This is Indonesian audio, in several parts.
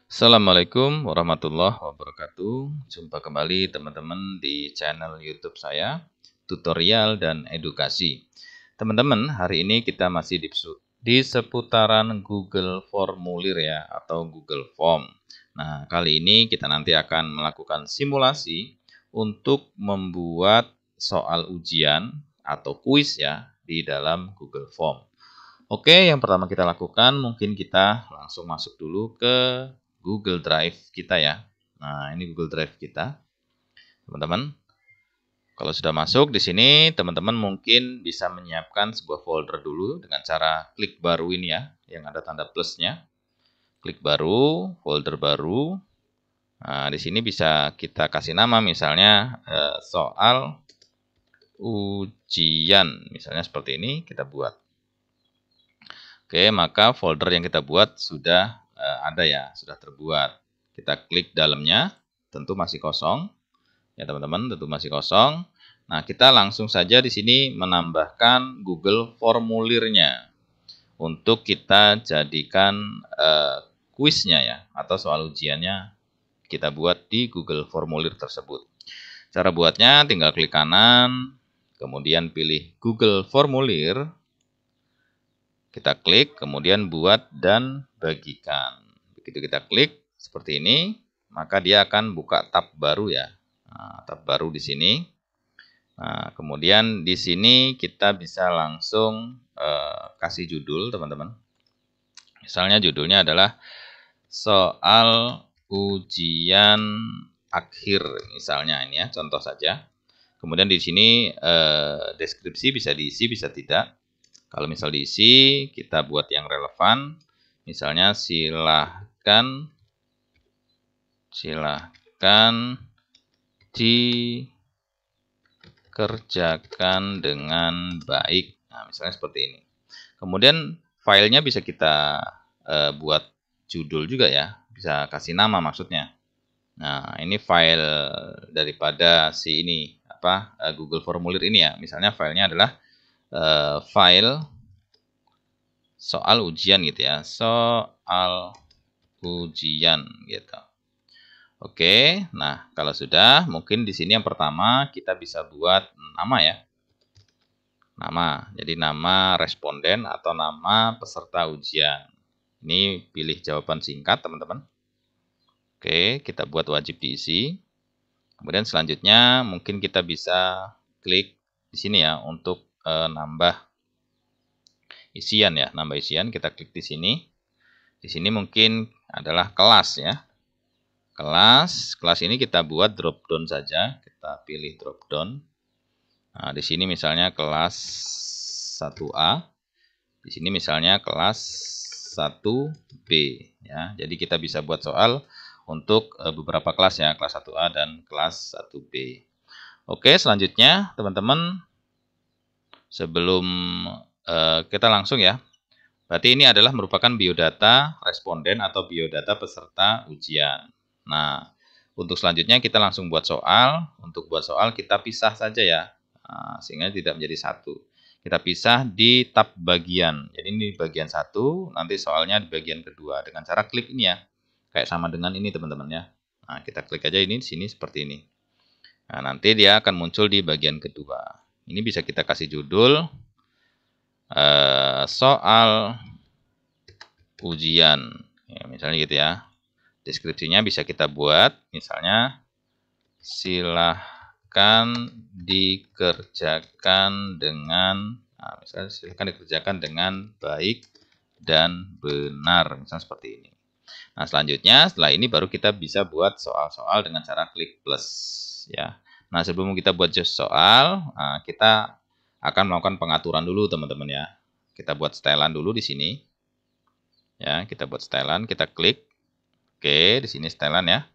Assalamualaikum warahmatullahi wabarakatuh. Jumpa kembali teman-teman di channel YouTube saya, tutorial dan edukasi. Teman-teman, hari ini kita masih di seputaran Google Formulir ya, atau Google Form. Nah, kali ini kita nanti akan melakukan simulasi untuk membuat soal ujian atau kuis ya di dalam Google Form. Oke, yang pertama kita lakukan mungkin kita langsung masuk dulu ke Google Drive kita ya. Nah, ini Google Drive kita. Teman-teman, kalau sudah masuk di sini, teman-teman mungkin bisa menyiapkan sebuah folder dulu dengan cara klik baru ini ya, yang ada tanda plusnya. Klik baru, folder baru. Nah, di sini bisa kita kasih nama misalnya soal ujian, misalnya seperti ini kita buat. Oke, maka folder yang kita buat sudah ada ya, sudah terbuat. Kita klik dalamnya, tentu masih kosong. Ya teman-teman, tentu masih kosong. Nah, kita langsung saja di sini menambahkan Google Formulirnya untuk kita jadikan kuisnya ya, atau soal ujiannya kita buat di Google Formulir tersebut. Cara buatnya tinggal klik kanan, kemudian pilih Google Formulir. Kita klik, kemudian buat dan bagikan. Begitu kita klik seperti ini, maka dia akan buka tab baru ya. Nah, tab baru di sini. Nah, kemudian di sini kita bisa langsung kasih judul, teman-teman. Misalnya judulnya adalah soal ujian akhir, misalnya ini ya, contoh saja. Kemudian di sini deskripsi bisa diisi, bisa tidak. Kalau misal diisi, kita buat yang relevan. Misalnya silahkan dikerjakan dengan baik. Nah, misalnya seperti ini. Kemudian filenya bisa kita buat judul juga ya. Bisa kasih nama maksudnya. Nah, ini file daripada si ini Google Formulir ini ya. Misalnya filenya adalah file soal ujian gitu ya. Soal ujian gitu. Oke, nah kalau sudah, mungkin di sini yang pertama kita bisa buat nama ya. Nama, jadi nama responden atau nama peserta ujian. Ini pilih jawaban singkat teman-teman. Oke, kita buat wajib diisi. Kemudian selanjutnya mungkin kita bisa klik di sini ya untuk nambah isian ya, nambah isian kita klik di sini. Di sini mungkin adalah kelas ya. Kelas ini kita buat drop down saja, kita pilih drop down. Nah, di sini misalnya kelas 1A. Di sini misalnya kelas 1B ya. Jadi kita bisa buat soal untuk beberapa kelas ya, kelas 1A dan kelas 1B. Oke, selanjutnya teman-teman sebelum kita langsung ya. Berarti ini adalah merupakan biodata responden atau biodata peserta ujian. Nah, untuk selanjutnya kita langsung buat soal. Untuk buat soal kita pisah saja ya, sehingga tidak menjadi satu. Kita pisah di tab bagian. Jadi ini bagian 1, nanti soalnya di bagian kedua. Dengan cara klik ini ya, kayak sama dengan ini teman-teman ya. Nah, kita klik aja ini di sini seperti ini. Nah, nanti dia akan muncul di bagian kedua. Ini bisa kita kasih judul soal ujian. Ya, misalnya gitu ya. Deskripsinya bisa kita buat, misalnya silahkan dikerjakan dengan, misalnya silahkan dikerjakan dengan baik dan benar, misalnya seperti ini. Nah, selanjutnya setelah ini baru kita bisa buat soal-soal dengan cara klik plus ya. Nah, sebelum kita buat soal, kita akan melakukan pengaturan dulu teman-teman ya. Kita buat stylean dulu di sini. Ya, kita buat stylean, kita klik. Oke, di sini stylean ya.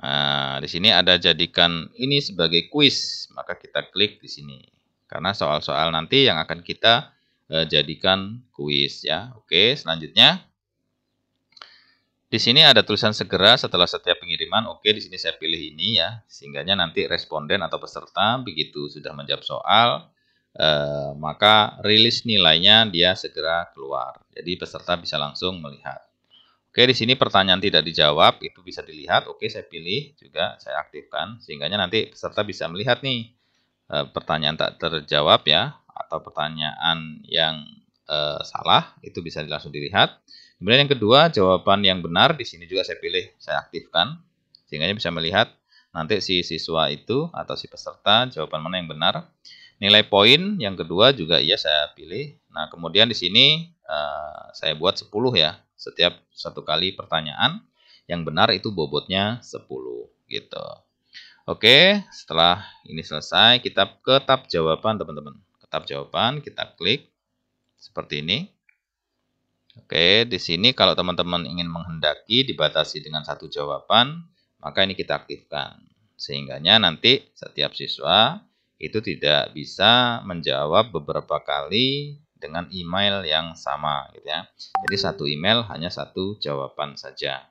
Nah, di sini ada jadikan ini sebagai kuis, maka kita klik di sini. Karena soal-soal nanti yang akan kita jadikan kuis ya. Oke, selanjutnya di sini ada tulisan segera setelah setiap pengiriman. Oke, di sini saya pilih ini ya, sehingganya nanti responden atau peserta begitu sudah menjawab soal, maka rilis nilainya dia segera keluar. Jadi peserta bisa langsung melihat. Oke, di sini pertanyaan tidak dijawab itu bisa dilihat. Oke, saya pilih juga, saya aktifkan sehingga nanti peserta bisa melihat nih pertanyaan tak terjawab ya, atau pertanyaan yang salah itu bisa langsung dilihat. Kemudian yang kedua, jawaban yang benar di sini juga saya pilih, saya aktifkan sehingga bisa melihat nanti si siswa itu atau si peserta jawaban mana yang benar. Nilai poin yang kedua juga iya saya pilih. Nah, kemudian di sini saya buat 10 ya. Setiap satu kali pertanyaan yang benar itu bobotnya 10 gitu. Oke, setelah ini selesai, kita ke tab jawaban teman-teman. Ke tab jawaban kita klik seperti ini. Oke, di sini kalau teman-teman ingin menghendaki dibatasi dengan satu jawaban, maka ini kita aktifkan. Sehingga nanti setiap siswa itu tidak bisa menjawab beberapa kali dengan email yang sama gitu ya. Jadi satu email hanya satu jawaban saja.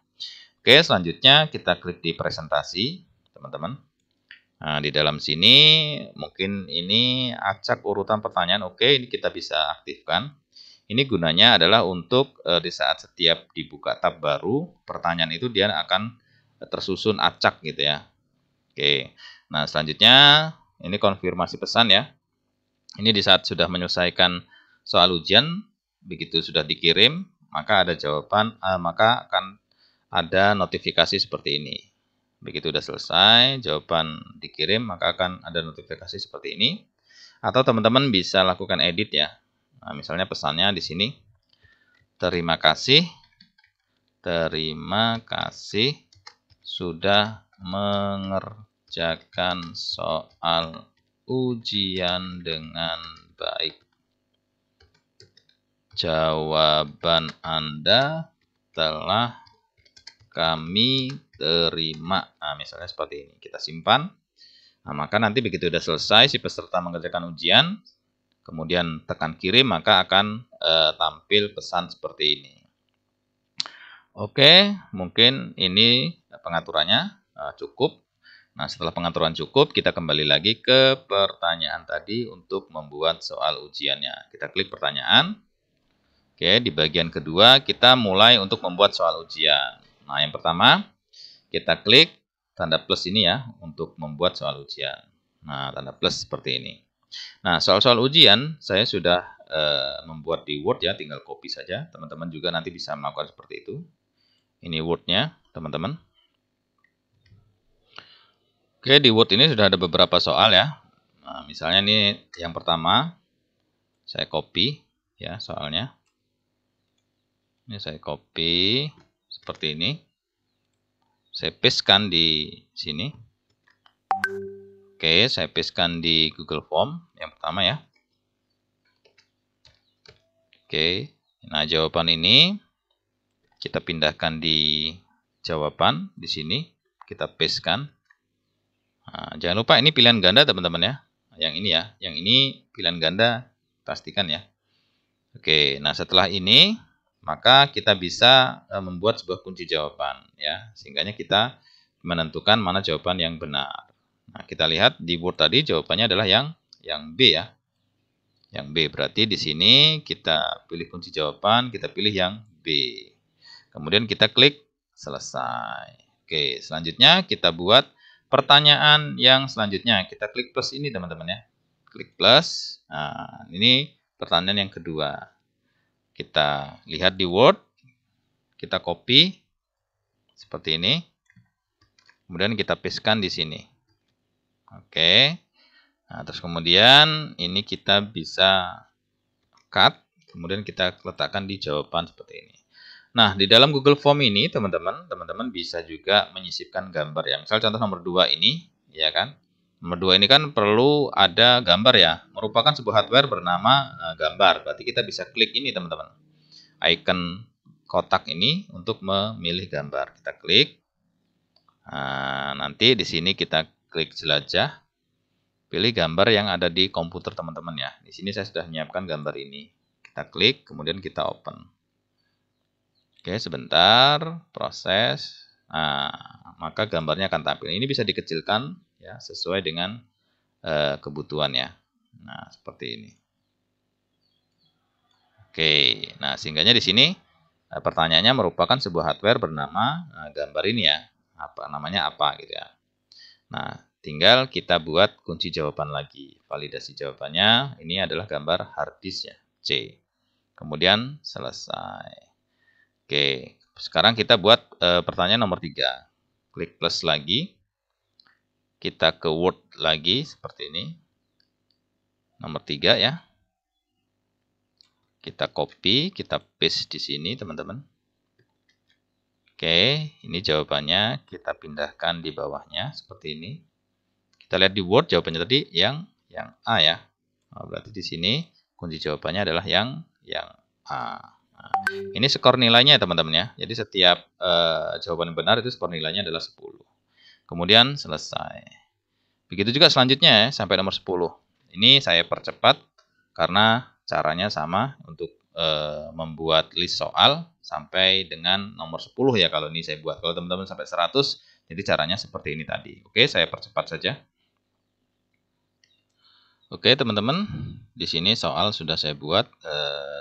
Oke, selanjutnya kita klik di presentasi, teman-teman. Nah, di dalam sini mungkin ini acak urutan pertanyaan. Oke, ini kita bisa aktifkan. Ini gunanya adalah untuk di saat setiap dibuka tab baru, pertanyaan itu dia akan tersusun acak gitu ya. Oke, nah selanjutnya ini konfirmasi pesan ya. Ini di saat sudah menyelesaikan soal ujian, begitu sudah dikirim, maka ada jawaban, maka akan ada notifikasi seperti ini. Begitu sudah selesai, jawaban dikirim, maka akan ada notifikasi seperti ini. Atau teman-teman bisa lakukan edit ya. Nah, misalnya pesannya di sini, terima kasih sudah mengerjakan soal ujian dengan baik. Jawaban Anda telah kami terima. Nah, misalnya seperti ini. Kita simpan. Nah, maka nanti begitu sudah selesai si peserta mengerjakan ujian, kemudian tekan kirim, maka akan tampil pesan seperti ini. Oke, mungkin ini pengaturannya cukup. Nah, setelah pengaturan cukup, kita kembali lagi ke pertanyaan tadi untuk membuat soal ujiannya. Kita klik pertanyaan. Oke, di bagian kedua kita mulai untuk membuat soal ujian. Nah, yang pertama kita klik tanda plus ini ya untuk membuat soal ujian. Nah, tanda plus seperti ini. Nah, soal-soal ujian saya sudah membuat di Word ya, tinggal copy saja. Teman-teman juga nanti bisa melakukan seperti itu. Ini Word-nya, teman-teman. Oke, di Word ini sudah ada beberapa soal ya. Nah, misalnya ini yang pertama, saya copy ya soalnya. Ini saya copy seperti ini. Saya pastekan di sini. Oke, saya pastekan di Google Form yang pertama ya. Oke, nah jawaban ini kita pindahkan di jawaban di sini. Kita pastekan. Nah, jangan lupa ini pilihan ganda teman-teman ya. Yang ini ya, yang ini pilihan ganda pastikan ya. Oke, nah setelah ini maka kita bisa membuat sebuah kunci jawaban ya, sehingga kita menentukan mana jawaban yang benar. Nah, kita lihat di Word tadi jawabannya adalah yang B ya. Yang B berarti di sini kita pilih kunci jawaban, kita pilih yang B. Kemudian kita klik selesai. Oke, selanjutnya kita buat pertanyaan yang selanjutnya. Kita klik plus ini teman-teman ya. Klik plus. Nah, ini pertanyaan yang kedua. Kita lihat di Word. Kita copy seperti ini. Kemudian kita pastekan di sini. Oke. Nah, terus kemudian ini kita bisa cut. Kemudian kita letakkan di jawaban seperti ini. Nah, di dalam Google Form ini, teman-teman bisa juga menyisipkan gambar ya. Misal contoh nomor 2 ini, ya kan? Nomor 2 ini kan perlu ada gambar ya. Merupakan sebuah hardware bernama gambar. Berarti kita bisa klik ini, teman-teman. Icon kotak ini untuk memilih gambar. Kita klik. Nah, nanti di sini kita klik jelajah. Pilih gambar yang ada di komputer teman-teman ya. Di sini saya sudah menyiapkan gambar ini. Kita klik, kemudian kita open. Oke, sebentar, proses. Nah, maka gambarnya akan tampil. Ini bisa dikecilkan ya, sesuai dengan kebutuhan ya. Nah, seperti ini. Oke, nah sehingganya di sini pertanyaannya merupakan sebuah hardware bernama gambar ini ya. Namanya apa gitu ya. Nah, tinggal kita buat kunci jawaban lagi. Validasi jawabannya ini adalah gambar hard disk ya, C. Kemudian selesai. Oke, sekarang kita buat pertanyaan nomor 3. Klik plus lagi. Kita ke Word lagi seperti ini. Nomor 3 ya. Kita copy, kita paste di sini teman-teman. Oke, ini jawabannya kita pindahkan di bawahnya seperti ini. Kita lihat di Word jawabannya tadi yang A ya. Nah, berarti di sini kunci jawabannya adalah yang A. Nah, ini skor nilainya ya teman-teman ya. Jadi setiap jawaban yang benar itu skor nilainya adalah 10. Kemudian selesai. Begitu juga selanjutnya ya, sampai nomor 10. Ini saya percepat karena caranya sama untuk membuat list soal sampai dengan nomor 10 ya kalau ini saya buat. Kalau teman-teman sampai 100, jadi caranya seperti ini tadi. Oke, saya percepat saja. Oke, teman-teman, di sini soal sudah saya buat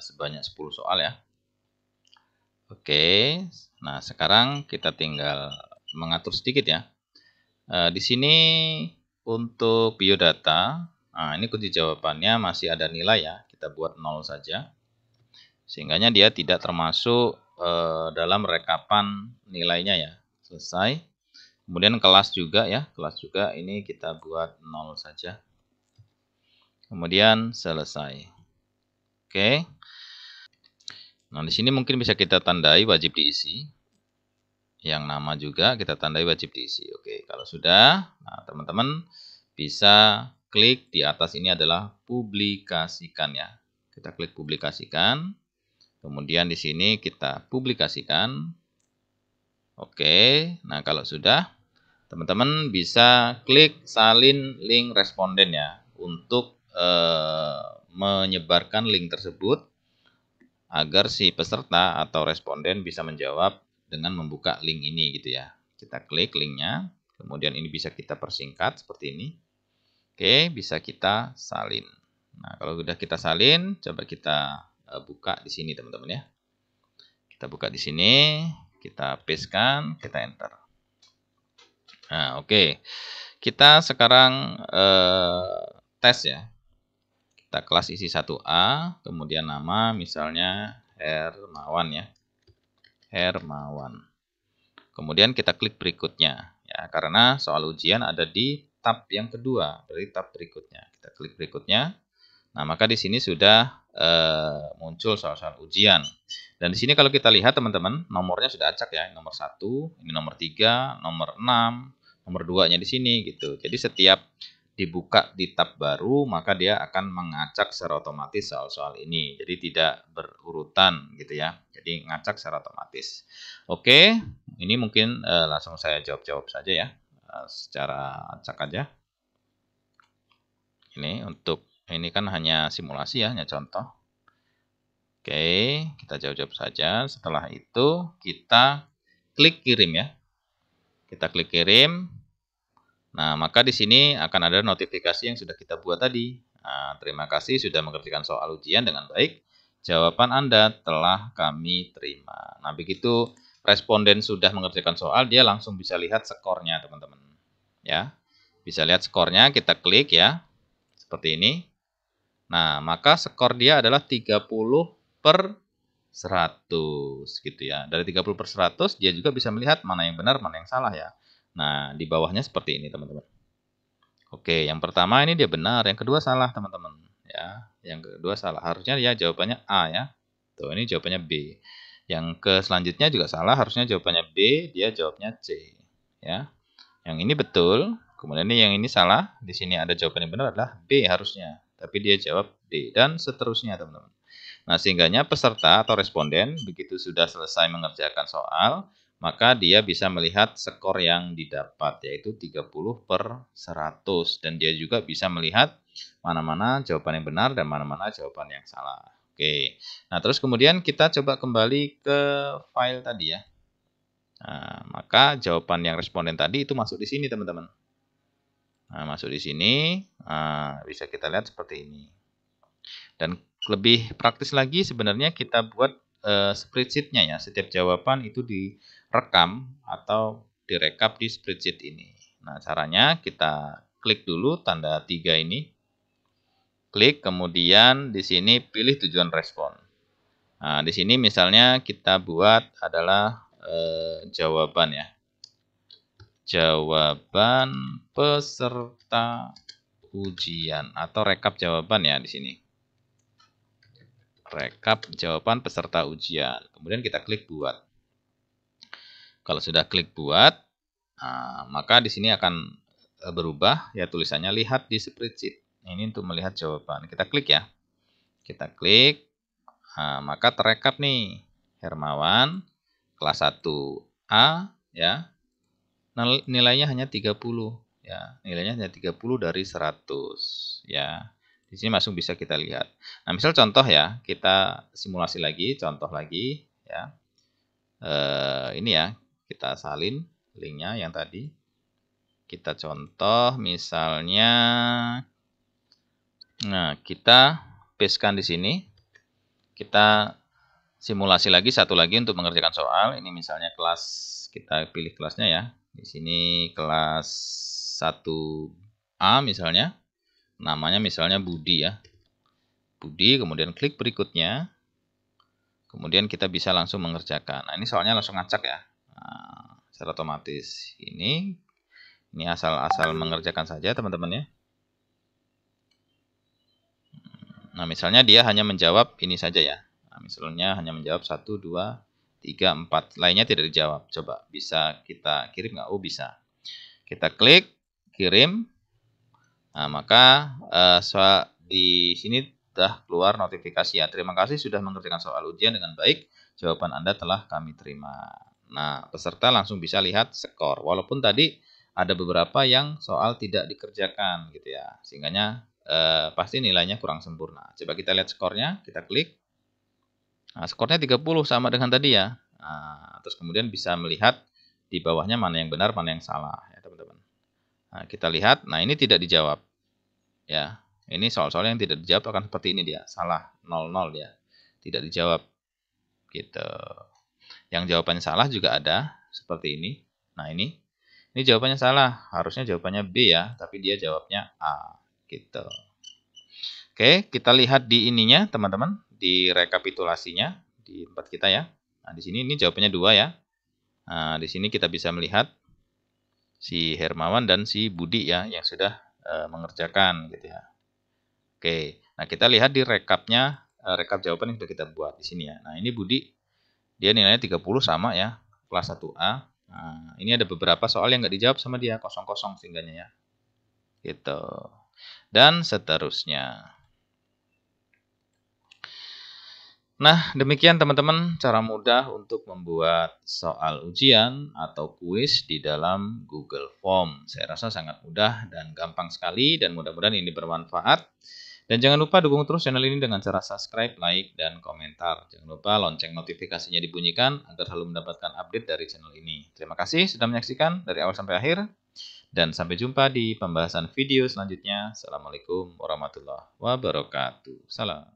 sebanyak 10 soal ya. Oke, nah sekarang kita tinggal mengatur sedikit ya. Di sini untuk biodata, nah ini kunci jawabannya masih ada nilai ya. Kita buat 0 saja. Sehingganya dia tidak termasuk dalam rekapan nilainya ya. Selesai. Kemudian kelas juga ya. Kelas juga ini kita buat 0 saja. Kemudian selesai. Oke. Nah, di sini mungkin bisa kita tandai wajib diisi. Yang nama juga kita tandai wajib diisi. Oke, kalau sudah, nah teman-teman bisa klik di atas ini adalah publikasikan ya. Kita klik publikasikan. Kemudian di sini kita publikasikan. Oke, nah kalau sudah, teman-teman bisa klik salin link responden ya untuk menyebarkan link tersebut agar si peserta atau responden bisa menjawab dengan membuka link ini gitu ya. Kita klik linknya, kemudian ini bisa kita persingkat seperti ini. Oke, bisa kita salin. Nah, kalau sudah kita salin, coba kita buka di sini teman-teman ya. Kita buka di sini, kita pastekan, kita enter. Nah, oke. Kita sekarang tes ya. Kita kelas isi 1A, kemudian nama misalnya Hermawan ya. Hermawan. Kemudian kita klik berikutnya ya, karena soal ujian ada di tab yang kedua, dari tab berikutnya. Kita klik berikutnya. Nah, maka di sini sudah muncul soal-soal ujian. Dan di sini kalau kita lihat teman-teman, nomornya sudah acak ya. Nomor 1, ini nomor 3, nomor 6, nomor 2-nya di sini gitu. Jadi setiap dibuka di tab baru, maka dia akan mengacak secara otomatis soal-soal ini. Jadi tidak berurutan gitu ya. Jadi ngacak secara otomatis. Oke, ini mungkin langsung saya jawab-jawab saja ya. Secara acak aja. Ini untuk ini kan hanya simulasi ya, hanya contoh. Oke, kita jawab-jawab saja. Setelah itu kita klik kirim ya. Kita klik kirim. Nah, maka di sini akan ada notifikasi yang sudah kita buat tadi. Nah, terima kasih sudah mengerjakan soal ujian dengan baik. Jawaban Anda telah kami terima. Nah, begitu responden sudah mengerjakan soal, dia langsung bisa lihat skornya, teman-teman. Ya, bisa lihat skornya, kita klik ya. Seperti ini. Nah, maka skor dia adalah 30/100 gitu ya. Dari 30/100 dia juga bisa melihat mana yang benar, mana yang salah ya. Nah, di bawahnya seperti ini, teman-teman. Oke, yang pertama ini dia benar, yang kedua salah, teman-teman. Ya, yang kedua salah. Harusnya ya jawabannya A ya. Tuh, ini jawabannya B. Yang ke selanjutnya juga salah, harusnya jawabannya B, dia jawabnya C. Ya. Yang ini betul, kemudian yang ini salah. Di sini ada jawaban yang benar adalah B harusnya, tapi dia jawab D dan seterusnya, teman-teman. Nah, sehingganya peserta atau responden begitu sudah selesai mengerjakan soal, maka dia bisa melihat skor yang didapat yaitu 30/100 dan dia juga bisa melihat mana-mana jawaban yang benar dan mana-mana jawaban yang salah. Oke. Nah, terus kemudian kita coba kembali ke file tadi ya. Nah, maka jawaban yang responden tadi itu masuk di sini, teman-teman. Nah, masuk di sini, bisa kita lihat seperti ini. Dan lebih praktis lagi sebenarnya kita buat spreadsheet-nya ya. Setiap jawaban itu direkam atau direkap di spreadsheet ini. Nah, caranya kita klik dulu tanda 3 ini. Klik, kemudian di sini pilih tujuan respon. Nah, di sini misalnya kita buat adalah jawaban ya. Jawaban peserta ujian atau rekap jawaban ya di sini. Rekap jawaban peserta ujian. Kemudian kita klik buat. Kalau sudah klik buat, maka di sini akan berubah ya tulisannya lihat di spreadsheet. Ini untuk melihat jawaban. Kita klik ya. Kita klik. Maka terekap nih Hermawan kelas 1A ya. Nilainya hanya 30 ya. Nilainya hanya 30 dari 100 ya. Di sini langsung bisa kita lihat. Nah, misal contoh ya, kita simulasi lagi, contoh lagi ya. Ini ya, kita salin linknya yang tadi. Kita contoh misalnya, nah kita pastekan di sini. Kita simulasi lagi satu lagi untuk mengerjakan soal. Ini misalnya kelas, kita pilih kelasnya ya. Di sini kelas 1A misalnya. Namanya misalnya Budi ya. Budi, kemudian klik berikutnya. Kemudian kita bisa langsung mengerjakan. Nah, ini soalnya langsung ngacak ya. Nah, secara otomatis ini asal-asal mengerjakan saja teman-teman ya. Nah, misalnya dia hanya menjawab ini saja ya. Nah, misalnya hanya menjawab 1, 2, 3, 4. Lainnya tidak dijawab. Coba bisa kita kirim nggak? Oh, bisa. Kita klik, kirim. Nah, maka di sini sudah keluar notifikasi ya. Terima kasih sudah mengerjakan soal ujian dengan baik. Jawaban Anda telah kami terima. Nah, peserta langsung bisa lihat skor. Walaupun tadi ada beberapa yang soal tidak dikerjakan gitu ya. Sehingganya pasti nilainya kurang sempurna. Coba kita lihat skornya, kita klik. Nah, skornya 30 sama dengan tadi ya. Nah, terus kemudian bisa melihat di bawahnya mana yang benar, mana yang salah ya teman-teman. Nah, kita lihat, nah ini tidak dijawab. Ya, ini soal-soal yang tidak dijawab akan seperti ini dia, salah 00 dia. Tidak dijawab. Gitu. Yang jawabannya salah juga ada seperti ini. Nah, ini jawabannya salah, harusnya jawabannya B ya, tapi dia jawabnya A gitu. Oke, kita lihat di ininya teman-teman, di rekapitulasinya di tempat kita ya. Nah, di sini ini jawabannya 2 ya. Nah, di sini kita bisa melihat si Hermawan dan si Budi ya yang sudah mengerjakan gitu ya. Oke, nah kita lihat di rekapnya, rekap jawaban yang sudah kita buat di sini ya. Nah, ini Budi, dia nilainya 30 sama ya, kelas 1A. Nah, ini ada beberapa soal yang nggak dijawab sama dia, kosong-kosong sehingganya ya. Gitu. Dan seterusnya. Nah, demikian teman-teman cara mudah untuk membuat soal ujian atau kuis di dalam Google Form. Saya rasa sangat mudah dan gampang sekali dan mudah-mudahan ini bermanfaat. Dan jangan lupa dukung terus channel ini dengan cara subscribe, like, dan komentar. Jangan lupa lonceng notifikasinya dibunyikan agar selalu mendapatkan update dari channel ini. Terima kasih sudah menyaksikan dari awal sampai akhir. Dan sampai jumpa di pembahasan video selanjutnya. Assalamualaikum warahmatullahi wabarakatuh. Salam.